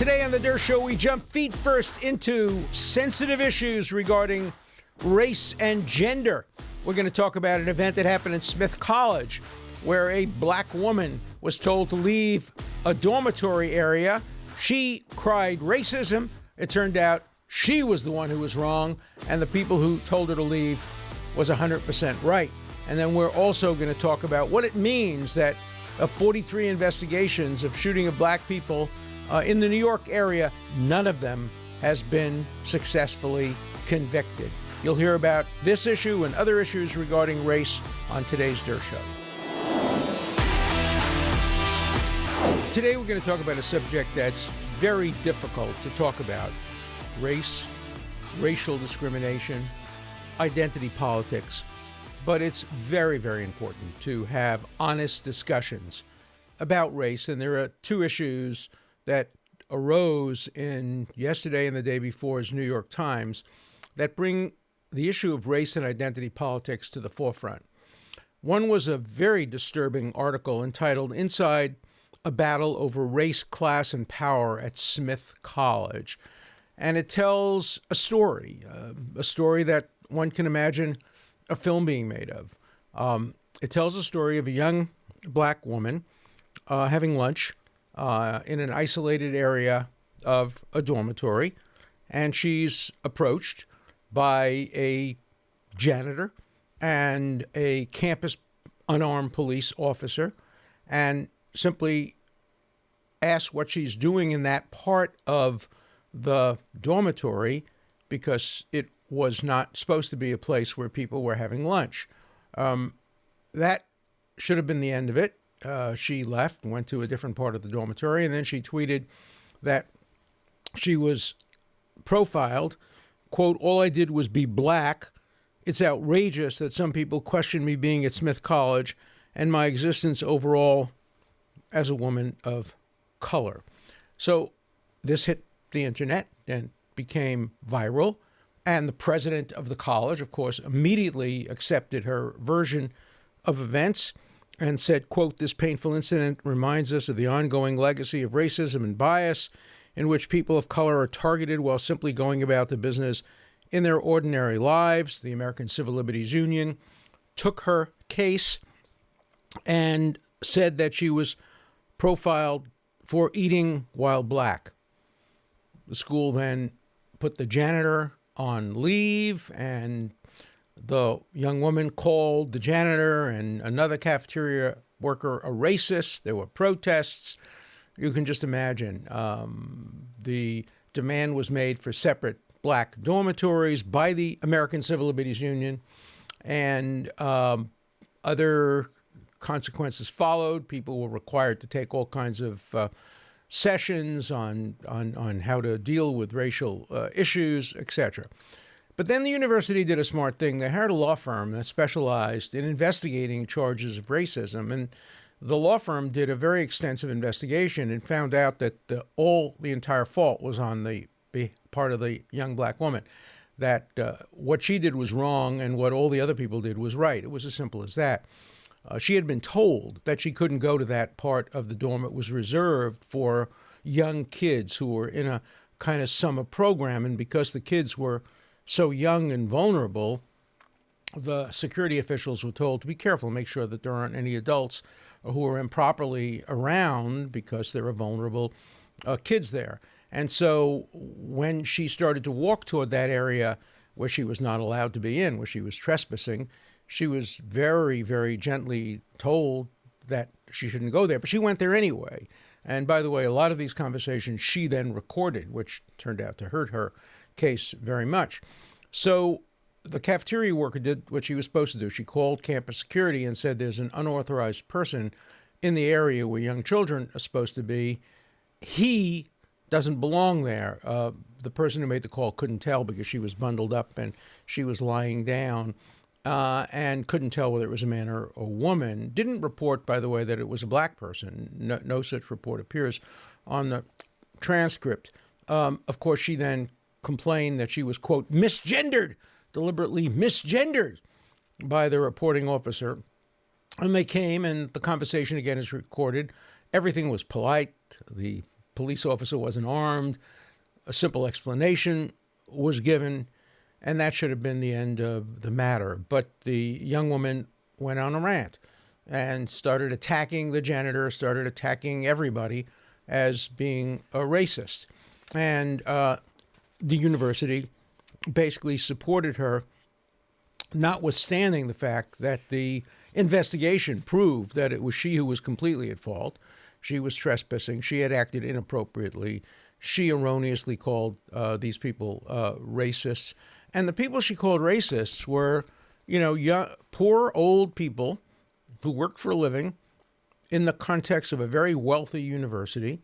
Today on the Dershow, we jump feet first into sensitive issues regarding race and gender. We're going to talk about an event that happened in Smith College where a black woman was told to leave a dormitory area. She cried racism. It turned out she was the one who was wrong, and the people who told her to leave was 100% right. And then we're also going to talk about what it means that of 43 investigations of shooting of black people in the New York area, none of them has been successfully convicted. You'll hear about this issue and other issues regarding race on today's Dershow. Today we're going to talk about a subject that's very difficult to talk about: race, racial discrimination, identity politics. But it's very, very important to have honest discussions about race. And there are two issues that arose in yesterday and the day before's New York Times that bring the issue of race and identity politics to the forefront. One was a very disturbing article entitled "Inside a Battle Over Race, Class, and Power at Smith College." And it tells a story that one can imagine a film being made of. It tells a story of a young black woman having lunch in an isolated area of a dormitory, and she's approached by a janitor and a campus unarmed police officer and simply asked what she's doing in that part of the dormitory because it was not supposed to be a place where people were having lunch. That should have been the end of it. She left, went to a different part of the dormitory, and then she tweeted that she was profiled. Quote, "All I did was be black. It's outrageous that some people question me being at Smith College and my existence overall as a woman of color." So this hit the internet and became viral. And the president of the college, of course, immediately accepted her version of events and said, quote, "This painful incident reminds us of the ongoing legacy of racism and bias in which people of color are targeted while simply going about the business in their ordinary lives." The American Civil Liberties Union took her case and said that she was profiled for eating while black. The school then put the janitor on leave, and the young woman called the janitor and another cafeteria worker a racist. There were protests. You can just imagine. The demand was made for separate black dormitories by the American Civil Liberties Union, and other consequences followed. People were required to take all kinds of sessions on how to deal with racial issues, etc. But then the university did a smart thing. They hired a law firm that specialized in investigating charges of racism. And the law firm did a very extensive investigation and found out that the entire fault was on the part of the young black woman, that what she did was wrong and what all the other people did was right. It was as simple as that. She had been told that she couldn't go to that part of the dorm. It was reserved for young kids who were in a kind of summer program. And because the kids were so young and vulnerable, the security officials were told to be careful, make sure that there aren't any adults who are improperly around because there are vulnerable kids there. And so when she started to walk toward that area where she was not allowed to be in, where she was trespassing, she was very, very gently told that she shouldn't go there, but she went there anyway. And by the way, a lot of these conversations she then recorded, which turned out to hurt her case very much. So the cafeteria worker did what she was supposed to do. She called campus security and said there's an unauthorized person in the area where young children are supposed to be. He doesn't belong there. The person who made the call couldn't tell because she was bundled up and she was lying down. And couldn't tell whether it was a man or a woman. Didn't report, by the way, that it was a black person. No such report appears on the transcript. Of course, she then complained that she was, quote, misgendered, deliberately misgendered by the reporting officer. And they came, and the conversation again is recorded. Everything was polite. The police officer wasn't armed. A simple explanation was given, and that should have been the end of the matter. But the young woman went on a rant and started attacking the janitor, started attacking everybody as being a racist. And the university basically supported her, notwithstanding the fact that the investigation proved that it was she who was completely at fault. She was trespassing. She had acted inappropriately. She erroneously called these people racists. And the people she called racists were, young, poor old people who worked for a living in the context of a very wealthy university.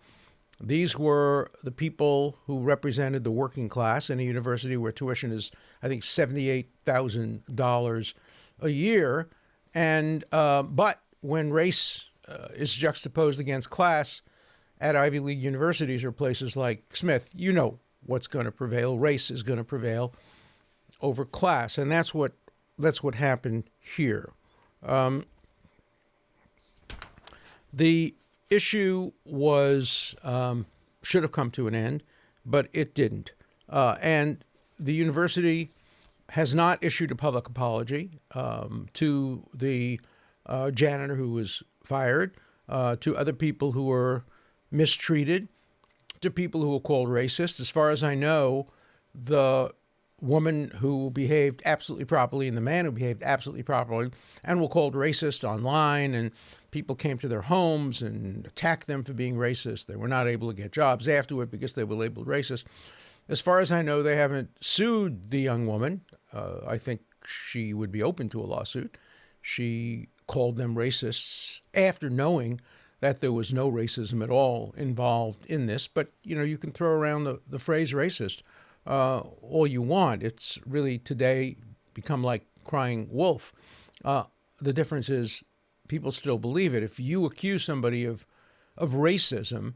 These were the people who represented the working class in a university where tuition is, I think, $78,000 a year. And but when race is juxtaposed against class at Ivy League universities or places like Smith, you know what's going to prevail. Race is going to prevail over class, and that's what happened here. The issue was should have come to an end, but it didn't. And the university has not issued a public apology to the janitor who was fired, to other people who were mistreated, to people who were called racist. As far as I know, the woman who behaved absolutely properly and the man who behaved absolutely properly and were called racist online, and people came to their homes and attacked them for being racist. They were not able to get jobs afterward because they were labeled racist. As far as I know, they haven't sued the young woman. I think she would be open to a lawsuit. She called them racists after knowing that there was no racism at all involved in this. But, you can throw around the phrase racist all you want. It's really today become like crying wolf. The difference is people still believe it. If you accuse somebody of racism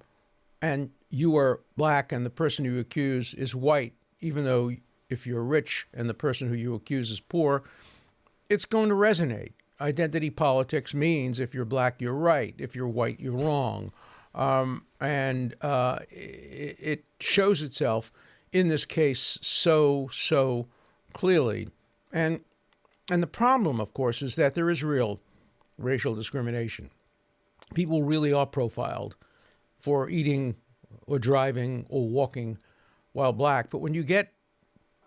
and you are black and the person you accuse is white, even though if you're rich and the person who you accuse is poor, it's going to resonate. Identity politics means if you're black, you're right. If you're white, you're wrong. And it shows itself in this case so clearly. And the problem, of course, is that there is real racial discrimination. People really are profiled for eating or driving or walking while black. But when you get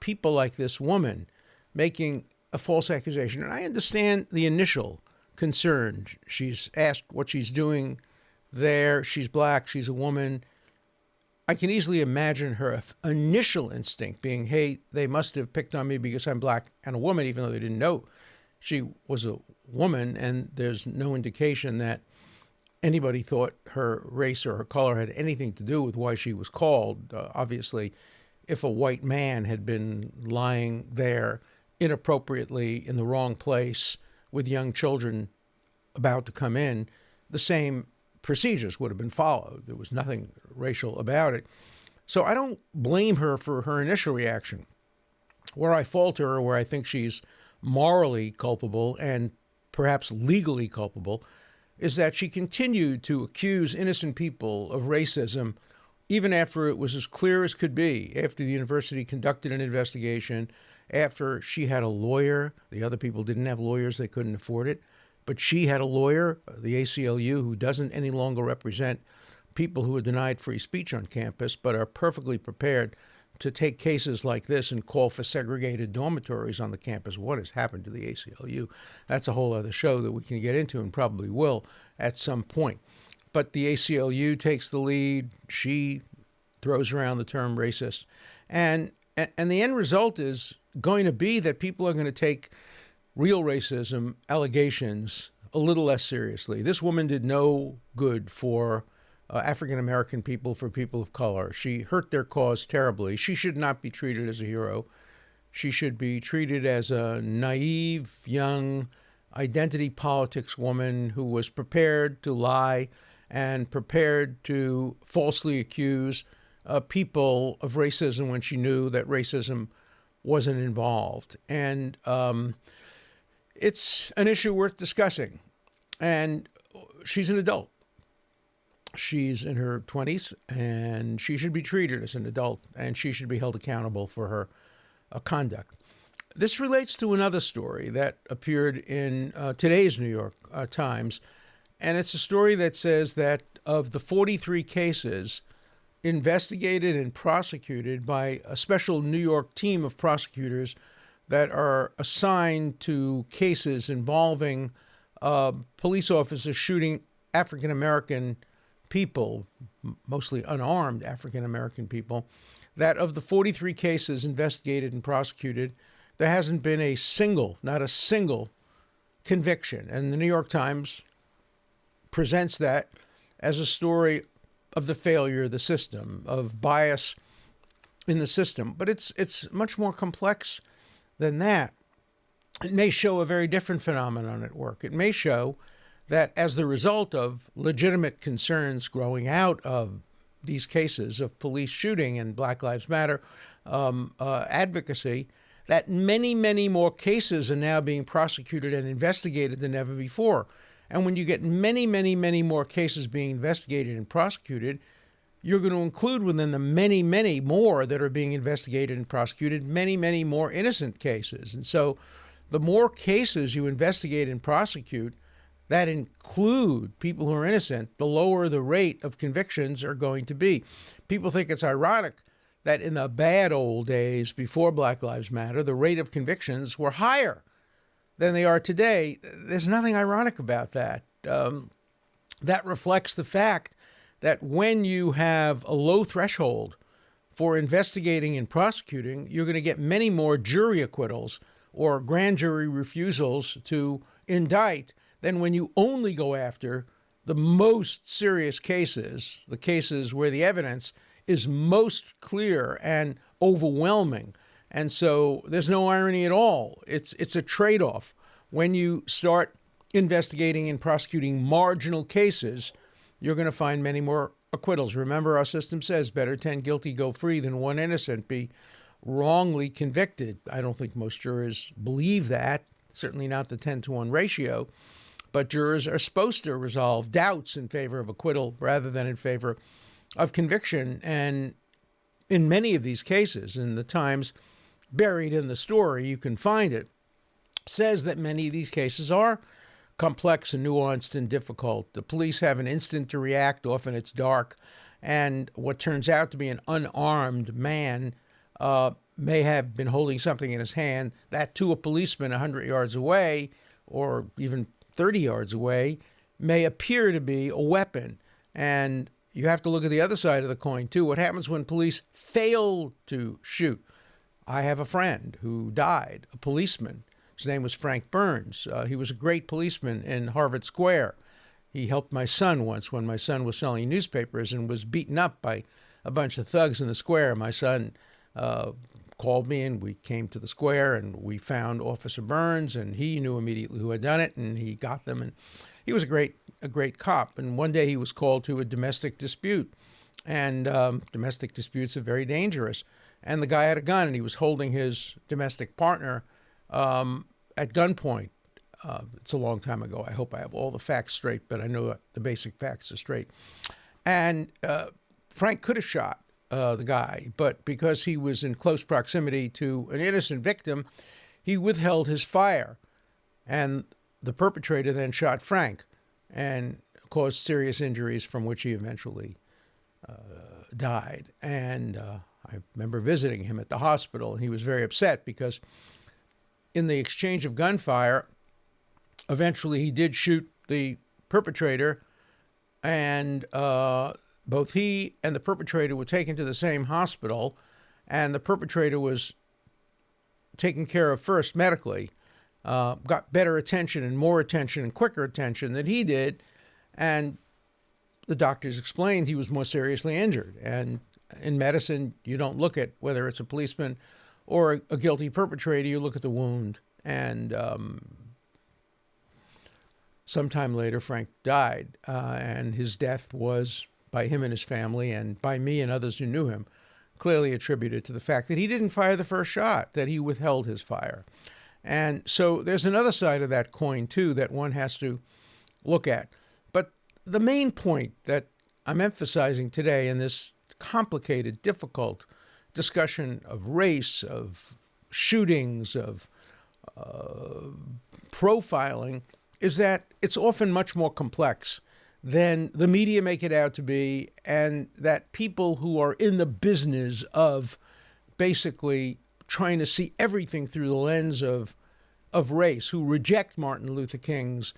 people like this woman making a false accusation, and I understand the initial concern. She's asked what she's doing there. She's black. She's a woman. I can easily imagine her initial instinct being, hey, they must have picked on me because I'm black and a woman, even though they didn't know she was a woman. And there's no indication that anybody thought her race or her color had anything to do with why she was called. Obviously, if a white man had been lying there inappropriately in the wrong place with young children about to come in, the same procedures would have been followed. There was nothing racial about it. So I don't blame her for her initial reaction. Where I fault her, or where I think she's morally culpable and perhaps legally culpable, is that she continued to accuse innocent people of racism even after it was as clear as could be, after the university conducted an investigation, after she had a lawyer. The other people didn't have lawyers, they couldn't afford it. But she had a lawyer, the ACLU, who doesn't any longer represent people who are denied free speech on campus, but are perfectly prepared to take cases like this and call for segregated dormitories on the campus. What has happened to the ACLU? That's a whole other show that we can get into and probably will at some point. But the ACLU takes the lead. She throws around the term racist. And the end result is going to be that people are going to take real racism allegations a little less seriously. This woman did no good for African-American people, for people of color. She hurt their cause terribly. She should not be treated as a hero. She should be treated as a naive, young, identity politics woman who was prepared to lie and prepared to falsely accuse people of racism when she knew that racism wasn't involved. And it's an issue worth discussing. And she's an adult. She's in her 20s, and she should be treated as an adult, and she should be held accountable for her conduct. This relates to another story that appeared in today's New York Times, and it's a story that says that of the 43 cases investigated and prosecuted by a special New York team of prosecutors that are assigned to cases involving police officers shooting African-American people, mostly unarmed African-American people, that of the 43 cases investigated and prosecuted, there hasn't been not a single conviction. And the New York Times presents that as a story of the failure of the system, of bias in the system. But it's much more complex than that. It may show a very different phenomenon at work. It may show that as the result of legitimate concerns growing out of these cases of police shooting and Black Lives Matter advocacy, that many, many more cases are now being prosecuted and investigated than ever before. And when you get many, many, many more cases being investigated and prosecuted, you're going to include within the many, many more that are being investigated and prosecuted, many, many more innocent cases. And so the more cases you investigate and prosecute that include people who are innocent, the lower the rate of convictions are going to be. People think it's ironic that in the bad old days before Black Lives Matter, the rate of convictions were higher than they are today. There's nothing ironic about that. That reflects the fact that when you have a low threshold for investigating and prosecuting, you're going to get many more jury acquittals or grand jury refusals to indict than when you only go after the most serious cases, the cases where the evidence is most clear and overwhelming. And so there's no irony at all. It's a trade-off. When you start investigating and prosecuting marginal cases, you're going to find many more acquittals. Remember, our system says better 10 guilty go free than one innocent be wrongly convicted. I don't think most jurors believe that, certainly not the 10-to-1 ratio. But jurors are supposed to resolve doubts in favor of acquittal rather than in favor of conviction. And in many of these cases, in the Times, buried in the story, you can find it, says that many of these cases are complex and nuanced and difficult. The police have an instant to react. Often it's dark. And what turns out to be an unarmed man may have been holding something in his hand that to a policeman 100 yards away or even 30 yards away may appear to be a weapon. And you have to look at the other side of the coin, too. What happens when police fail to shoot? I have a friend who died, a policeman. His name was Frank Burns. He was a great policeman in Harvard Square. He helped my son once when my son was selling newspapers and was beaten up by a bunch of thugs in the square. My son called me, and we came to the square, and we found Officer Burns, and he knew immediately who had done it, and he got them. And he was a great cop. And one day he was called to a domestic dispute, and domestic disputes are very dangerous. And the guy had a gun, and he was holding his domestic partner at gunpoint. It's a long time ago. I hope I have all the facts straight, but I know the basic facts are straight. And Frank could have shot the guy, but because he was in close proximity to an innocent victim, he withheld his fire. And the perpetrator then shot Frank and caused serious injuries from which he eventually died. And I remember visiting him at the hospital, and he was very upset because in the exchange of gunfire, eventually he did shoot the perpetrator, and both he and the perpetrator were taken to the same hospital, and the perpetrator was taken care of first medically, got better attention and more attention and quicker attention than he did, and the doctors explained he was more seriously injured. And in medicine, you don't look at whether it's a policeman or a guilty perpetrator, you look at the wound. And sometime later, Frank died, and his death was, by him and his family, and by me and others who knew him, clearly attributed to the fact that he didn't fire the first shot, that he withheld his fire. And so there's another side of that coin, too, that one has to look at. But the main point that I'm emphasizing today in this complicated, difficult discussion of race, of shootings, of profiling, is that it's often much more complex than the media make it out to be, and that people who are in the business of basically trying to see everything through the lens of race, who reject Martin Luther King's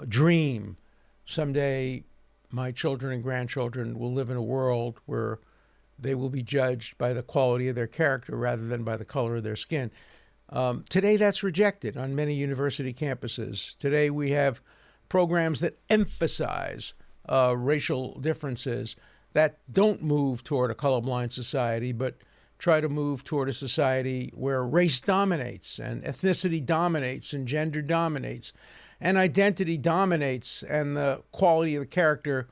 dream. Someday my children and grandchildren will live in a world where they will be judged by the quality of their character rather than by the color of their skin. Today, that's rejected on many university campuses. Today, we have programs that emphasize racial differences that don't move toward a colorblind society, but try to move toward a society where race dominates and ethnicity dominates and gender dominates and identity dominates, and the quality of the character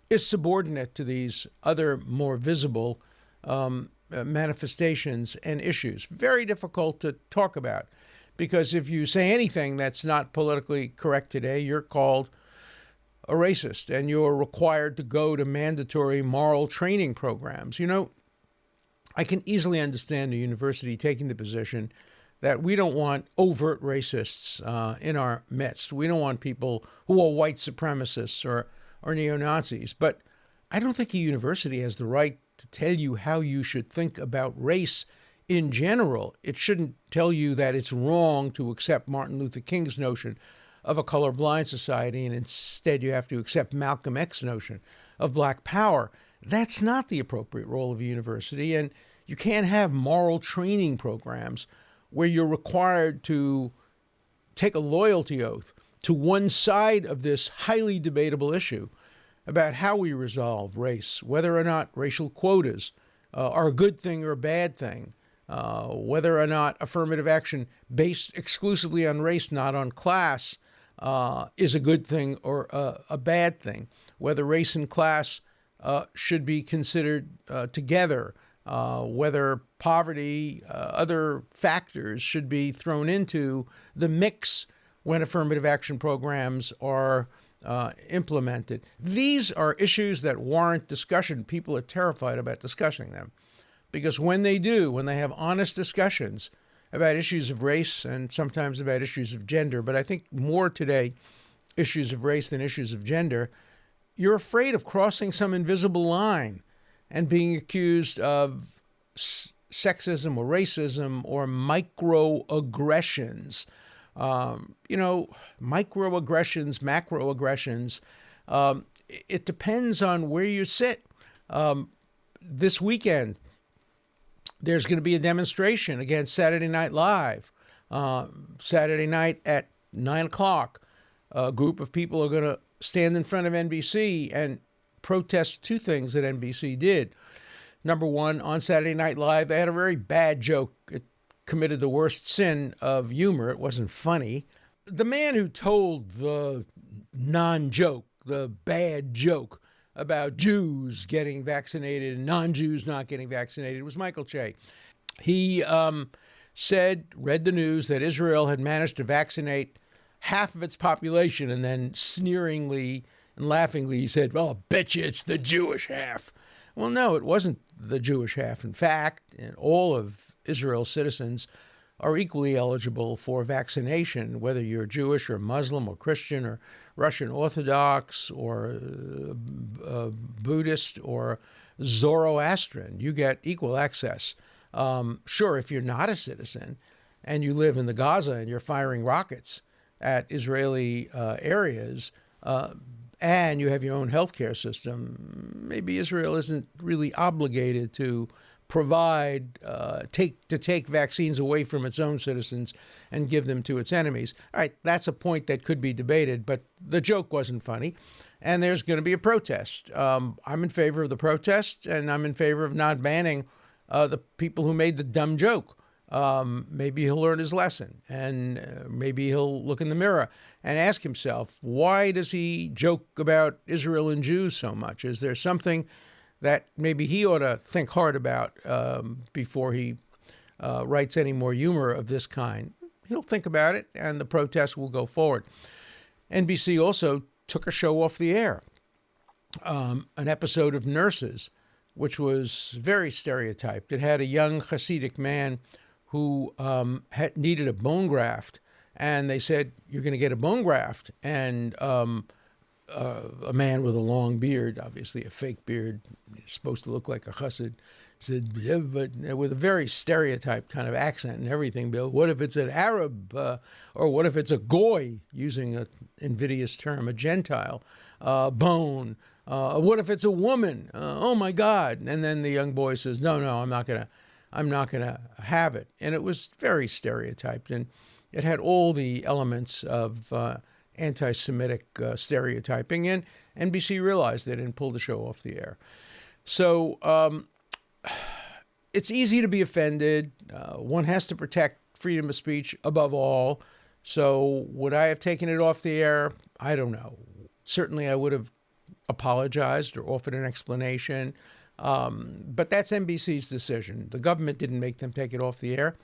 is subordinate to these other more visible manifestations and issues. Very difficult to talk about, because if you say anything that's not politically correct today, you're called a racist and you're required to go to mandatory moral training programs. You know, I can easily understand a university taking the position that we don't want overt racists in our midst. We don't want people who are white supremacists or neo-Nazis. But I don't think a university has the right to tell you how you should think about race in general. It shouldn't tell you that it's wrong to accept Martin Luther King's notion of a colorblind society, and instead you have to accept Malcolm X's notion of black power. That's not the appropriate role of a university, and you can't have moral training programs where you're required to take a loyalty oath to one side of this highly debatable issue about how we resolve race, whether or not racial quotas are a good thing or a bad thing, whether or not affirmative action based exclusively on race, not on class, is a good thing or a bad thing, whether race and class should be considered together, whether poverty, other factors should be thrown into the mix when affirmative action programs are implemented. These are issues that warrant discussion. People are terrified about discussing them, because when they do, when they have honest discussions about issues of race and sometimes about issues of gender, but I think more today issues of race than issues of gender, you're afraid of crossing some invisible line and being accused of sexism or racism or microaggressions. Microaggressions, macroaggressions, it depends on where you sit. This weekend, there's going to be a demonstration against Saturday Night Live. Saturday night at 9 o'clock, a group of people are going to stand in front of NBC and protest two things that NBC did. Number one, on Saturday Night Live, they had a very bad joke. It committed the worst sin of humor. It wasn't funny. The man who told the non-joke, the bad joke about Jews getting vaccinated and non-Jews not getting vaccinated was Michael Che. He read the news that Israel had managed to vaccinate half of its population, and then sneeringly and laughingly he said, well, I'll bet you it's the Jewish half. Well, no, it wasn't the Jewish half. In fact, all of Israel's citizens are equally eligible for vaccination, whether you're Jewish or Muslim or Christian or Russian Orthodox or Buddhist or Zoroastrian. You get equal access. Sure, if you're not a citizen and you live in the Gaza and you're firing rockets at Israeli areas, and you have your own healthcare system, maybe Israel isn't really obligated to provide, take vaccines away from its own citizens and give them to its enemies. All right, that's a point that could be debated, but the joke wasn't funny, and there's going to be a protest. I'm in favor of the protest, and I'm in favor of not banning the people who made the dumb joke. Maybe he'll learn his lesson, and maybe he'll look in the mirror and ask himself, why does he joke about Israel and Jews so much? Is there something that maybe he ought to think hard about before he writes any more humor of this kind? He'll think about it, and the protest will go forward. NBC also took a show off the air. an episode of Nurses, which was very stereotyped. It had a young Hasidic man who needed a bone graft, and they said, "You're going to get a bone graft." And a man with a long beard, obviously a fake beard, supposed to look like a Hasid, said, "Yeah, but with a very stereotyped kind of accent and everything, Bill, what if it's an Arab, or what if it's a Goy, using an invidious term, a Gentile, bone? What if it's a woman? Oh my God!" And then the young boy says, "No, I'm not gonna have it." And it was very stereotyped, and it had all the elements of anti-Semitic stereotyping, and NBC realized it and pulled the show off the air. So it's easy to be offended. One has to protect freedom of speech above all. So would I have taken it off the air? I don't know. Certainly I would have apologized or offered an explanation. But that's NBC's decision. The government didn't make them take it off the air.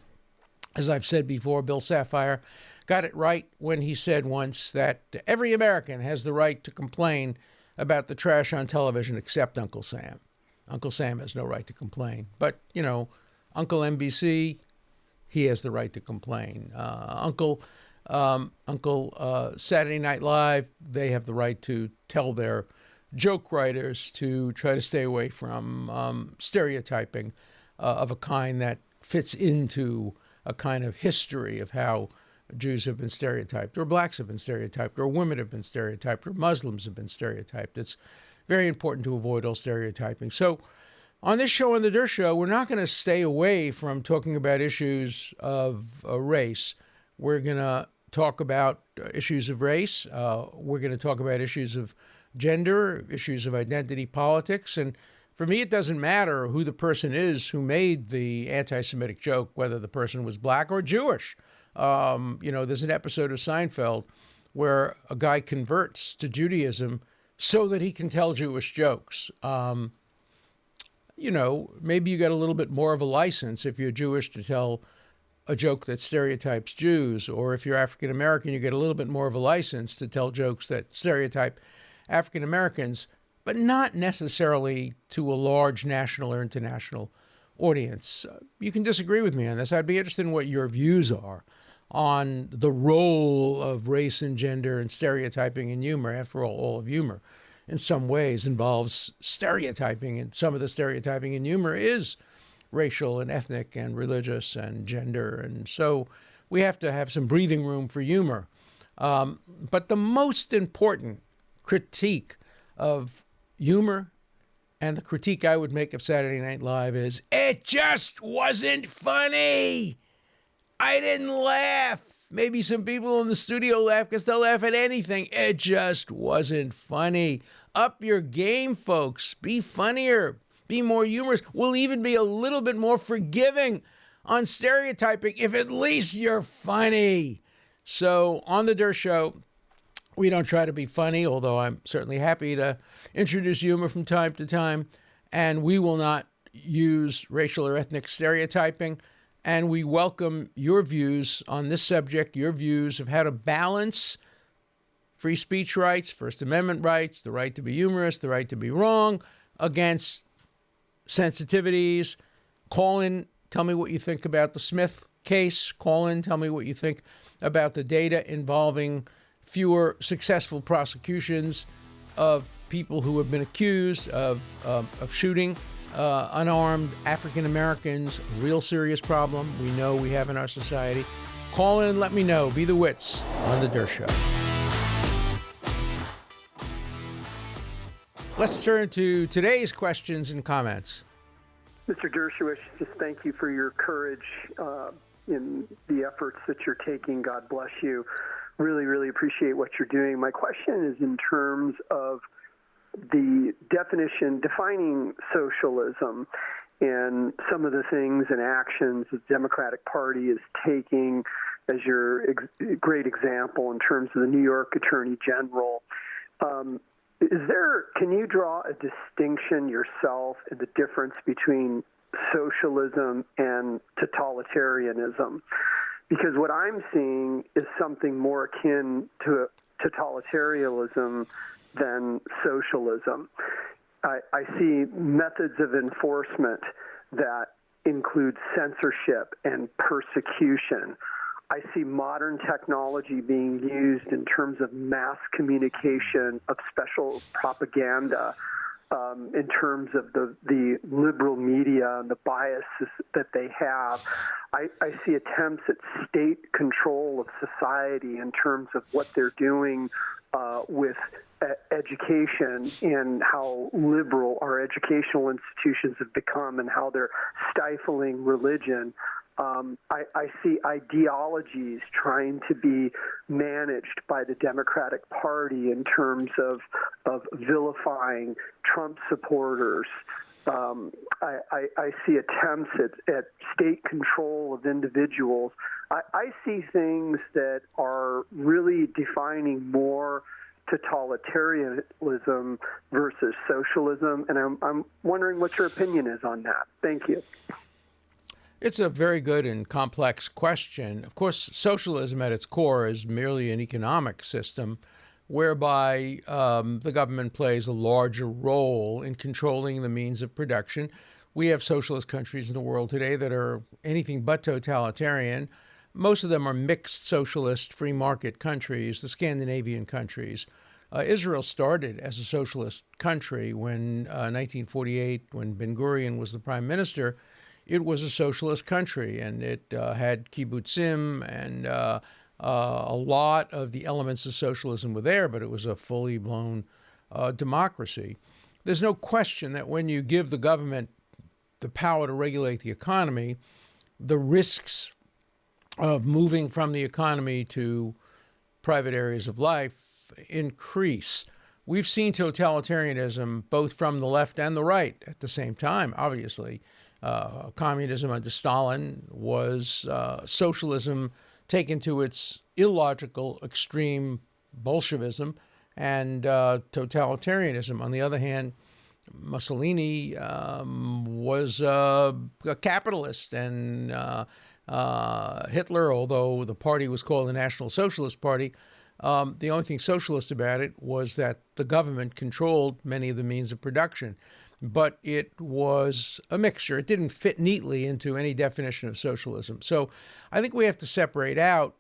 As I've said before, Bill Sapphire got it right when he said once that every American has the right to complain about the trash on television except Uncle Sam. Uncle Sam has no right to complain. But, Uncle NBC, he has the right to complain. Uncle Saturday Night Live, they have the right to tell their joke writers to try to stay away from stereotyping of a kind that fits into a kind of history of how Jews have been stereotyped, or blacks have been stereotyped, or women have been stereotyped, or Muslims have been stereotyped. It's very important to avoid all stereotyping. So on this show, on the Dershow, we're not going to stay away from talking about issues of race. We're going to talk about issues of race. We're going to talk about issues of gender, issues of identity politics. And for me, it doesn't matter who the person is who made the anti-Semitic joke, whether the person was black or Jewish. There's an episode of Seinfeld where a guy converts to Judaism so that he can tell Jewish jokes. Maybe you got a little bit more of a license if you're Jewish to tell a joke that stereotypes Jews, or if you're African American, you get a little bit more of a license to tell jokes that stereotype African Americans, but not necessarily to a large national or international audience. You can disagree with me on this. I'd be interested in what your views are on the role of race and gender and stereotyping and humor. After all of humor in some ways involves stereotyping, and some of the stereotyping in humor is racial and ethnic and religious and gender. And so we have to have some breathing room for humor. But the most important critique of humor, and the critique I would make of Saturday Night Live, is it just wasn't funny. I didn't laugh. Maybe some people in the studio laugh because they'll laugh at anything. It just wasn't funny. Up your game, folks. Be funnier. Be more humorous. We'll even be a little bit more forgiving on stereotyping if at least you're funny. So on the Dershow, we don't try to be funny, although I'm certainly happy to introduce humor from time to time. And we will not use racial or ethnic stereotyping. And we welcome your views on this subject, your views of how to balance free speech rights, First Amendment rights, the right to be humorous, the right to be wrong, against sensitivities. Call in, tell me what you think about the Smith case. Call in, tell me what you think about the data involving fewer successful prosecutions of people who have been accused of shooting unarmed African Americans. A real serious problem we know we have in our society. Call in and let me know. Be the wits on the Dershow. Let's turn to today's questions and comments. Mr. Dershowitz, just thank you for your courage in the efforts that you're taking. God bless you. Really, really appreciate what you're doing. My question is in terms of the defining socialism and some of the things and actions the Democratic Party is taking as your great example in terms of the New York Attorney General. Can you draw a distinction yourself in the difference between socialism and totalitarianism? Because what I'm seeing is something more akin to totalitarianism than socialism. I see methods of enforcement that include censorship and persecution. I see modern technology being used in terms of mass communication, of special propaganda, in terms of the liberal media and the biases that they have. I see attempts at state control of society in terms of what they're doing with education and how liberal our educational institutions have become and how they're stifling religion. I see ideologies trying to be managed by the Democratic Party in terms of vilifying Trump supporters. I see attempts at state control of individuals. I see things that are really defining more totalitarianism versus socialism, and I'm wondering what your opinion is on that. Thank you. It's a very good and complex question. Of course, socialism at its core is merely an economic system whereby the government plays a larger role in controlling the means of production. We have socialist countries in the world today that are anything but totalitarian. Most of them are mixed socialist free market countries, the Scandinavian countries. Israel started as a socialist country when 1948, when Ben Gurion was the prime minister. It was a socialist country, and it had kibbutzim, and a lot of the elements of socialism were there, but it was a fully blown democracy. There's no question that when you give the government the power to regulate the economy, the risks of moving from the economy to private areas of life increase. We've seen totalitarianism both from the left and the right at the same time, obviously. Communism under Stalin was socialism taken to its illogical extreme, Bolshevism, and totalitarianism. On the other hand, Mussolini was a capitalist, and Hitler, although the party was called the National Socialist Party, the only thing socialist about it was that the government controlled many of the means of production. But it was a mixture. It didn't fit neatly into any definition of socialism. So I think we have to separate out,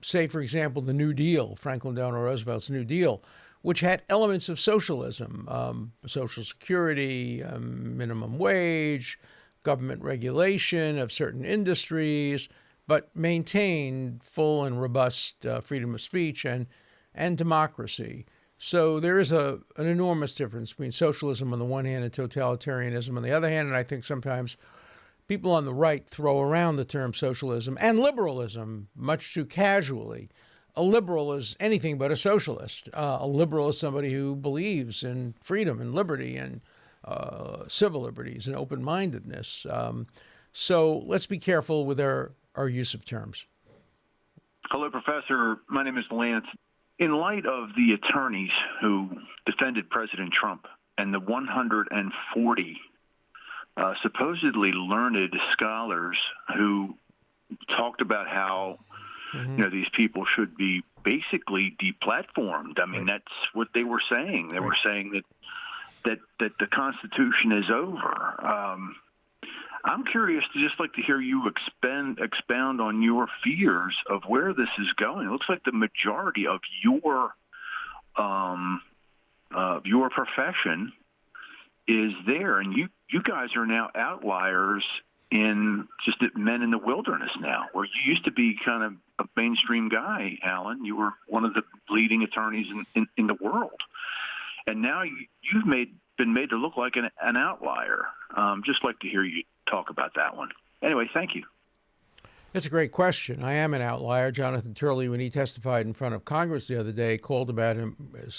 say, for example, the New Deal, Franklin Delano Roosevelt's New Deal, which had elements of socialism, Social Security, minimum wage, government regulation of certain industries, but maintained full and robust freedom of speech and democracy. So there is an enormous difference between socialism on the one hand and totalitarianism on the other hand, and I think sometimes people on the right throw around the term socialism and liberalism much too casually. A liberal is anything but a socialist. A liberal is somebody who believes in freedom and liberty and civil liberties and open-mindedness. So let's be careful with our use of terms. Hello, Professor. My name is Lance. In light of the attorneys who defended President Trump and the 140 supposedly learned scholars who talked about how these people should be basically deplatformed. I mean, that's what they were saying. They were saying that the Constitution is over. I'm curious to just like to hear you expound on your fears of where this is going. It looks like the majority of your profession is there, and you guys are now outliers in just men in the wilderness now, where you used to be kind of a mainstream guy, Alan. You were one of the leading attorneys in the world, and now you've been made to look like an outlier. Just like to hear you talk about that one. Anyway, thank you. It's a great question. I am an outlier. Jonathan Turley, when he testified in front of Congress the other day,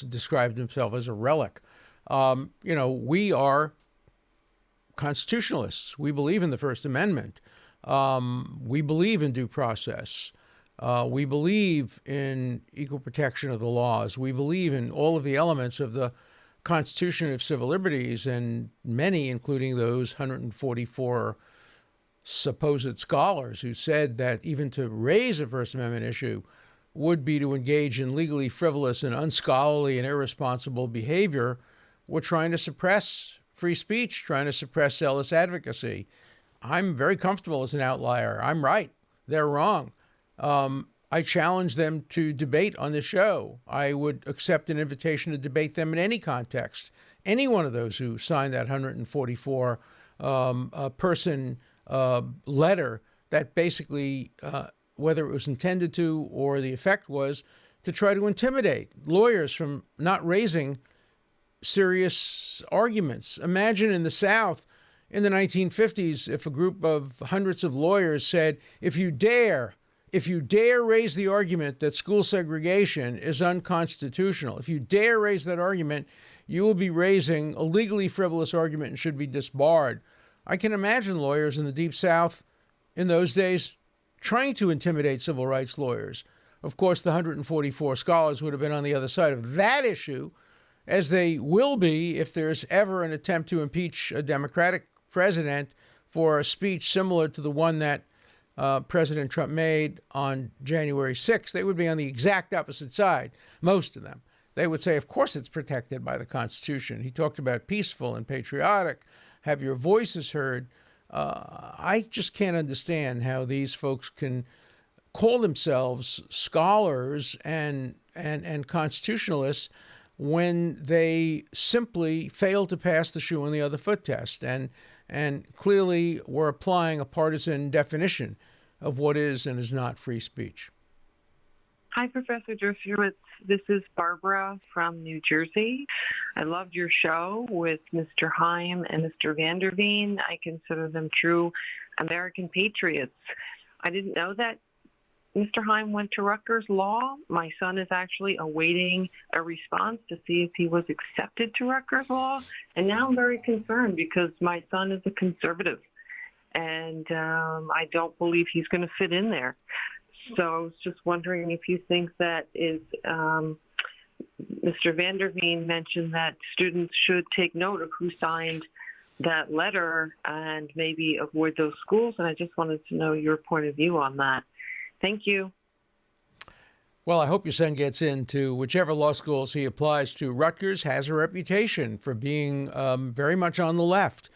described himself as a relic. We are constitutionalists. We believe in the First Amendment. We believe in due process. We believe in equal protection of the laws. We believe in all of the elements of the Constitution of Civil Liberties, and many, including those 144 supposed scholars who said that even to raise a First Amendment issue would be to engage in legally frivolous and unscholarly and irresponsible behavior, we're trying to suppress free speech, trying to suppress zealous advocacy. I'm very comfortable as an outlier. I'm right. They're wrong. I challenge them to debate on the show. I would accept an invitation to debate them in any context. Any one of those who signed that 144 person letter that basically, whether it was intended to or the effect was to try to intimidate lawyers from not raising serious arguments. Imagine in the South in the 1950s if a group of hundreds of lawyers said, if you dare raise the argument that school segregation is unconstitutional, if you dare raise that argument, you will be raising a legally frivolous argument and should be disbarred. I can imagine lawyers in the Deep South in those days trying to intimidate civil rights lawyers. Of course, the 144 scholars would have been on the other side of that issue, as they will be if there's ever an attempt to impeach a Democratic president for a speech similar to the one that President Trump made on January 6th. They would be on the exact opposite side, most of them. They would say, of course, it's protected by the Constitution. He talked about peaceful and patriotic, have your voices heard. I just can't understand how these folks can call themselves scholars and constitutionalists when they simply fail to pass the shoe on the other foot test and clearly we're applying a partisan definition of what is and is not free speech. Hi, Professor Dershowitz. This is Barbara from New Jersey. I loved your show with Mr. Heim and Mr. Vanderveen. I consider them true American patriots. I didn't know that Mr. Heim went to Rutgers Law. My son is actually awaiting a response to see if he was accepted to Rutgers Law. And now I'm very concerned because my son is a conservative. And I don't believe he's going to fit in there. So I was just wondering if you think that is, Mr. Vanderveen mentioned that students should take note of who signed that letter and maybe avoid those schools. And I just wanted to know your point of view on that. Thank you. Well, I hope your son gets into whichever law schools he applies to. Rutgers has a reputation for being very much on the left.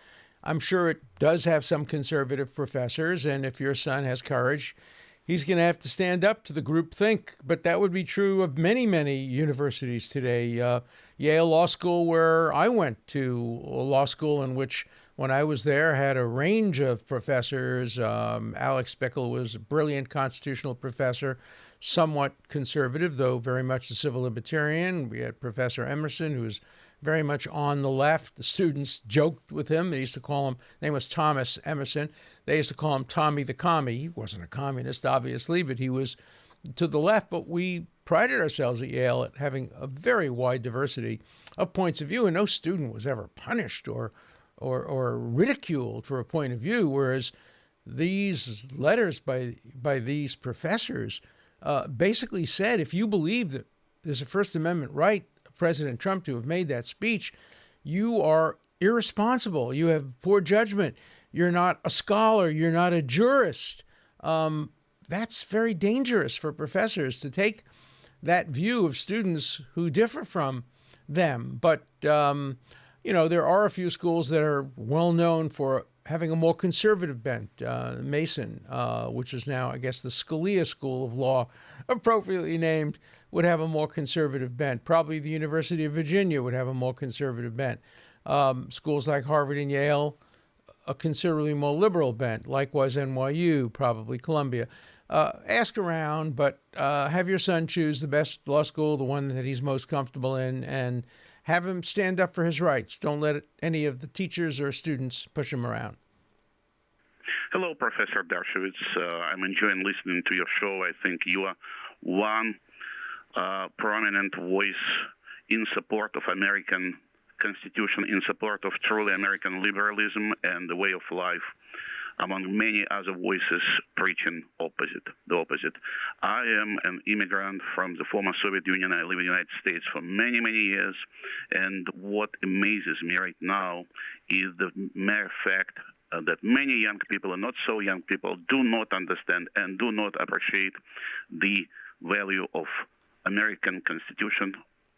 I'm sure it does have some conservative professors, and if your son has courage, he's going to have to stand up to the groupthink. But that would be true of many, many universities today. Yale Law School, where I went to, a law school in which, when I was there, had a range of professors. Alex Bickle was a brilliant constitutional professor, somewhat conservative, though very much a civil libertarian. We had Professor Emerson, who was very much on the left. The students joked with him. They used to call him, his name was Thomas Emerson. They used to call him Tommy the Commie. He wasn't a communist, obviously, but he was to the left. But we prided ourselves at Yale at having a very wide diversity of points of view, and no student was ever punished or ridiculed for a point of view, whereas these letters by these professors basically said, if you believe that there's a First Amendment right of President Trump to have made that speech, you are irresponsible. You have poor judgment. You're not a scholar. You're not a jurist. That's very dangerous for professors to take that view of students who differ from them. But there are a few schools that are well known for having a more conservative bent. Mason, which is now, I guess, the Scalia School of Law, appropriately named, would have a more conservative bent. Probably the University of Virginia would have a more conservative bent. Schools like Harvard and Yale, a considerably more liberal bent. Likewise, NYU, probably Columbia. Ask around, but have your son choose the best law school, the one that he's most comfortable in, and have him stand up for his rights. Don't let any of the teachers or students push him around. Hello, Professor Dershowitz. I'm enjoying listening to your show. I think you are one prominent voice in support of American Constitution, in support of truly American liberalism and the way of life, among many other voices preaching the opposite. I am an immigrant from the former Soviet Union. I live in the United States for many, many years. And what amazes me right now is the mere fact that many young people, and not so young people, do not understand and do not appreciate the value of American Constitution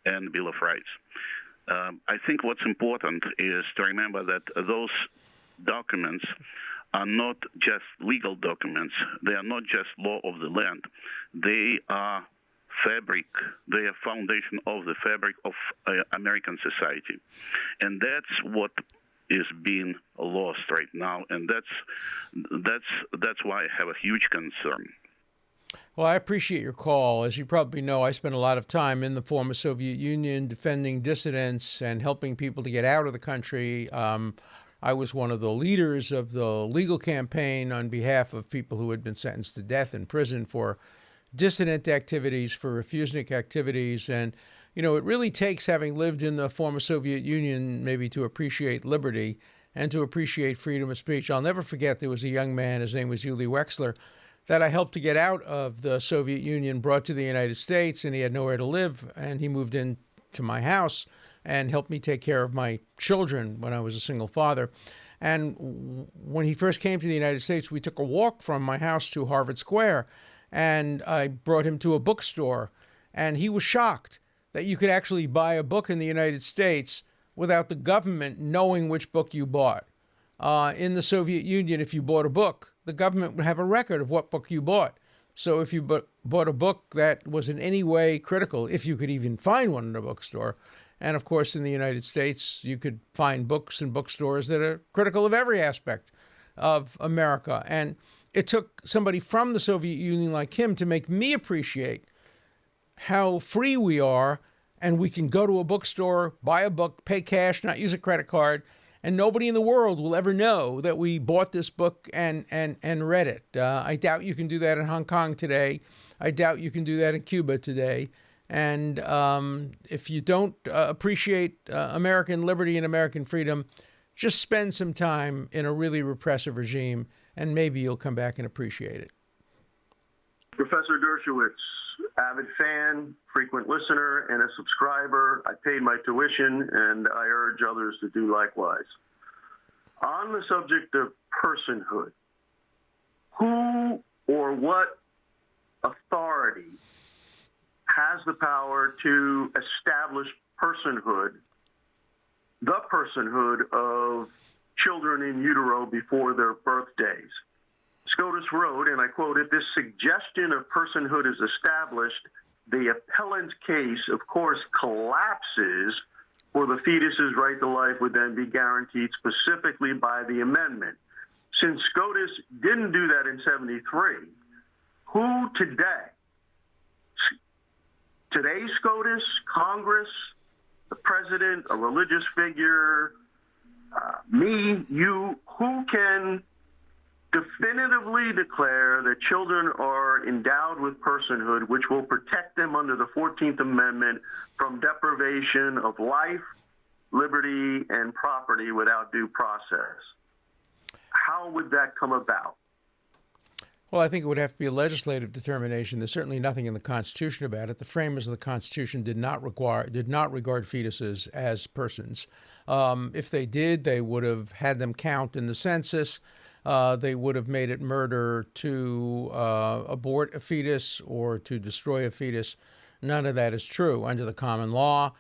and Bill of Rights. I think what's important is to remember that those documents are not just legal documents. They are not just law of the land. They are fabric. They are foundation of the fabric of American society. And that's what is being lost right now. And that's why I have a huge concern. Well, I appreciate your call. As you probably know, I spent a lot of time in the former Soviet Union defending dissidents and helping people to get out of the country. I was one of the leaders of the legal campaign on behalf of people who had been sentenced to death in prison for dissident activities, for refusenic activities. And, you know, it really takes having lived in the former Soviet Union maybe to appreciate liberty and to appreciate freedom of speech. I'll never forget there was a young man, his name was Yuli Wexler, that I helped to get out of the Soviet Union, brought to the United States, and he had nowhere to live, and he moved into my house and helped me take care of my children when I was a single father. And when he first came to the United States, we took a walk from my house to Harvard Square, and I brought him to a bookstore, and he was shocked that you could actually buy a book in the United States without the government knowing which book you bought. In the Soviet Union, if you bought a book, the government would have a record of what book you bought. So if you bought a book that was in any way critical, if you could even find one in a bookstore, and of course in the United States, you could find books in bookstores that are critical of every aspect of America. And it took somebody from the Soviet Union like him to make me appreciate how free we are, and we can go to a bookstore, buy a book, pay cash, not use a credit card, and nobody in the world will ever know that we bought this book and read it. I doubt you can do that in Hong Kong today. I doubt you can do that in Cuba today. And if you don't appreciate American liberty and American freedom, just spend some time in a really repressive regime, and maybe you'll come back and appreciate it. Professor Dershowitz, avid fan, frequent listener, and a subscriber. I paid my tuition, and I urge others to do likewise. On the subject of personhood, who or what authority has the power to establish personhood, the personhood of children in utero before their birthdays? SCOTUS wrote, and I quote, "If this suggestion of personhood is established, the appellant's case, of course, collapses, for the fetus's right to life would then be guaranteed specifically by the amendment." Since SCOTUS didn't do that in 73, who today's SCOTUS, Congress, the president, a religious figure, me, you, who can definitively declare that children are endowed with personhood, which will protect them under the 14th Amendment from deprivation of life, liberty, and property without due process? How would that come about? Well, I think it would have to be a legislative determination. There's certainly nothing in the Constitution about it. The framers of the Constitution did not regard fetuses as persons. If they did, they would have had them count in the census. They would have made it murder to abort a fetus or to destroy a fetus. None of that is true. Under the common law,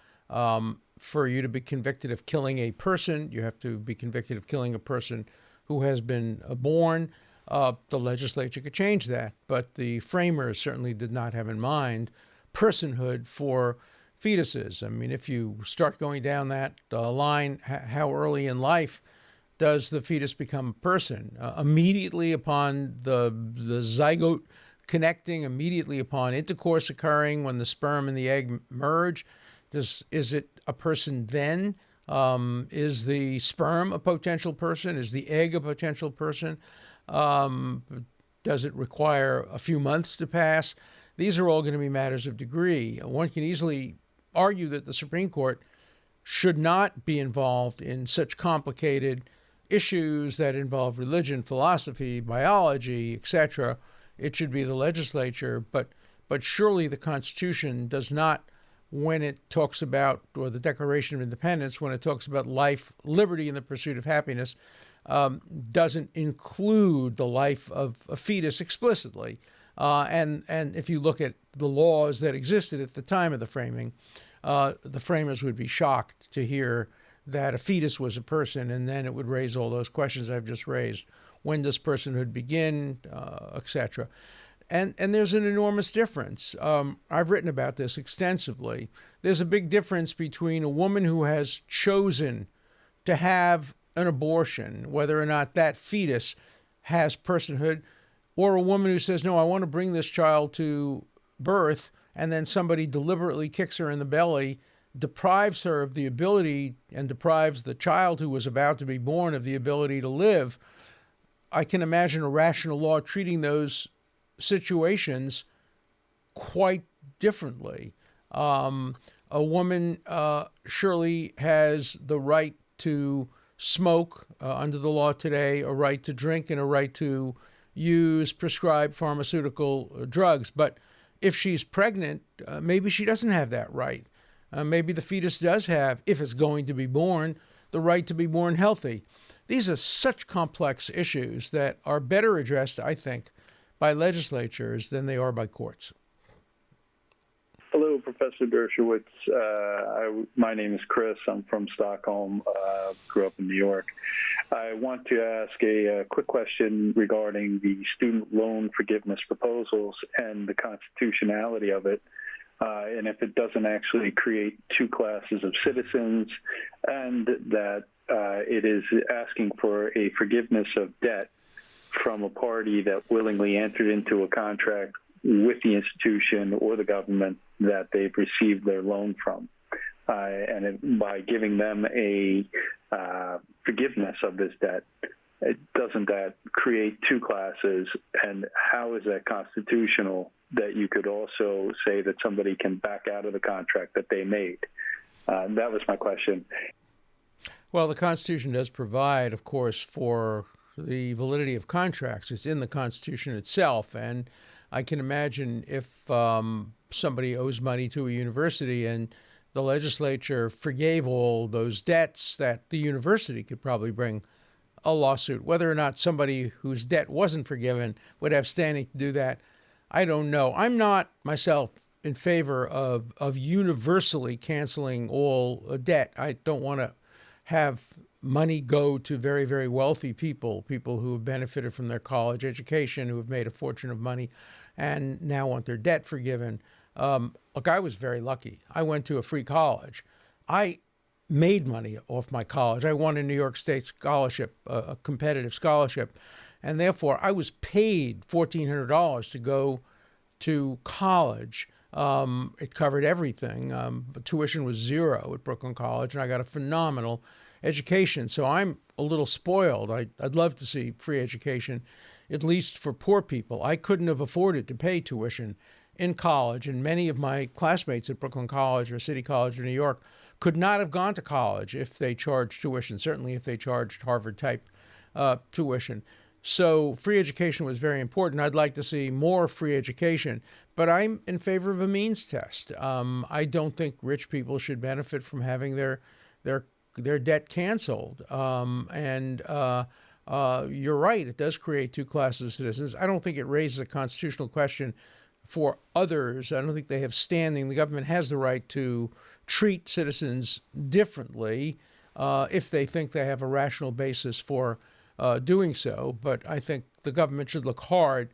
for you to be convicted of killing a person, you have to be convicted of killing a person who has been born. The legislature could change that, but the framers certainly did not have in mind personhood for fetuses. I mean, if you start going down that line, how early in life does the fetus become a person? Immediately upon the zygote connecting, immediately upon intercourse occurring, when the sperm and the egg merge? Is it a person then? Is the sperm a potential person? Is the egg a potential person? Does it require a few months to pass? These are all going to be matters of degree. One can easily argue that the Supreme Court should not be involved in such complicated issues that involve religion, philosophy, biology, etc. It should be the legislature, but surely the Constitution does not, when it talks about, or the Declaration of Independence, when it talks about life, liberty, and the pursuit of happiness, doesn't include the life of a fetus explicitly. And if you look at the laws that existed at the time of the framing, the framers would be shocked to hear that a fetus was a person, and then it would raise all those questions I've just raised. When does personhood begin, etc.? And there's an enormous difference. I've written about this extensively. There's a big difference between a woman who has chosen to have an abortion, whether or not that fetus has personhood, or a woman who says, no, I want to bring this child to birth, and then somebody deliberately kicks her in the belly, deprives her of the ability, and deprives the child who was about to be born of the ability to live. I can imagine a rational law treating those situations quite differently. A woman surely has the right to smoke under the law today, a right to drink, and a right to use prescribed pharmaceutical drugs. But if she's pregnant, maybe she doesn't have that right. Maybe the fetus does have, if it's going to be born, the right to be born healthy. These are such complex issues that are better addressed, I think, by legislatures than they are by courts. Hello, Professor Dershowitz. My name is Chris. I'm from Stockholm. Grew up in New York. I want to ask a quick question regarding the student loan forgiveness proposals and the constitutionality of it, and if it doesn't actually create two classes of citizens, and that it is asking for a forgiveness of debt from a party that willingly entered into a contract with the institution or the government that they've received their loan from. By giving them a forgiveness of this debt, doesn't that create two classes? And how is that constitutional that you could also say that somebody can back out of the contract that they made? That was my question. Well, the Constitution does provide, of course, for the validity of contracts. It's in the Constitution itself. And I can imagine if somebody owes money to a university and the legislature forgave all those debts, that the university could probably bring a lawsuit. Whether or not somebody whose debt wasn't forgiven would have standing to do that, I don't know. I'm not myself in favor of universally canceling all debt. I don't want to have money go to very, very wealthy people who have benefited from their college education, who have made a fortune of money, and now want their debt forgiven. Look, I was very lucky. I went to a free college. I made money off my college. I won a New York State scholarship, a competitive scholarship, and therefore I was paid $1,400 to go to college. It covered everything. But tuition was zero at Brooklyn College, and I got a phenomenal education. So I'm a little spoiled. I'd love to see free education, at least for poor people. I couldn't have afforded to pay tuition in college, and many of my classmates at Brooklyn College or City College of New York could not have gone to college if they charged tuition, certainly if they charged Harvard-type tuition. So free education was very important. I'd like to see more free education, but I'm in favor of a means test. I don't think rich people should benefit from having their debt canceled. You're right, it does create two classes of citizens. I don't think it raises a constitutional question for others. I don't think they have standing. The government has the right to treat citizens differently if they think they have a rational basis for doing so. But I think the government should look hard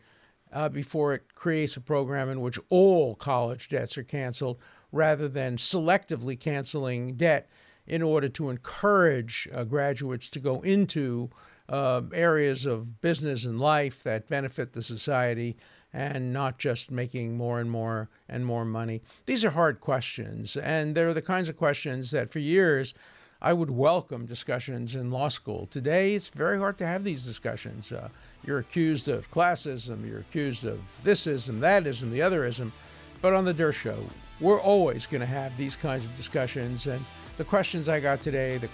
before it creates a program in which all college debts are canceled, rather than selectively canceling debt in order to encourage graduates to go into areas of business and life that benefit the society, and not just making more and more and more money. These are hard questions, and they're the kinds of questions that for years I would welcome discussions in law school. Today, it's very hard to have these discussions. You're accused of classism, you're accused of thisism, thatism, the otherism. But on the Dershow, we're always going to have these kinds of discussions. And the questions I got today, the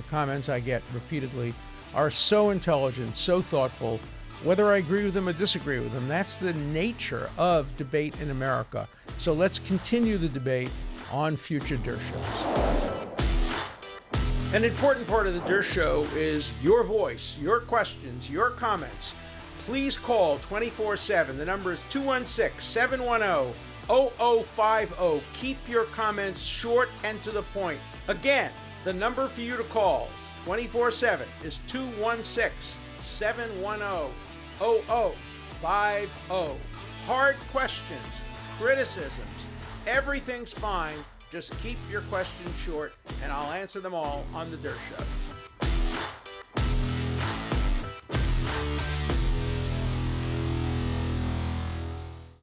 comments I get repeatedly are so intelligent, so thoughtful. Whether I agree with them or disagree with them, that's the nature of debate in America. So let's continue the debate on future Dershows. An important part of the Dershow is your voice, your questions, your comments. please call 24/7. The number is 216-710-0050. Keep your comments short and to the point. Again, the number for you to call 24/7 is 216-710-0050. Hard questions, criticisms, everything's fine. Just keep your questions short, and I'll answer them all on The Dershow.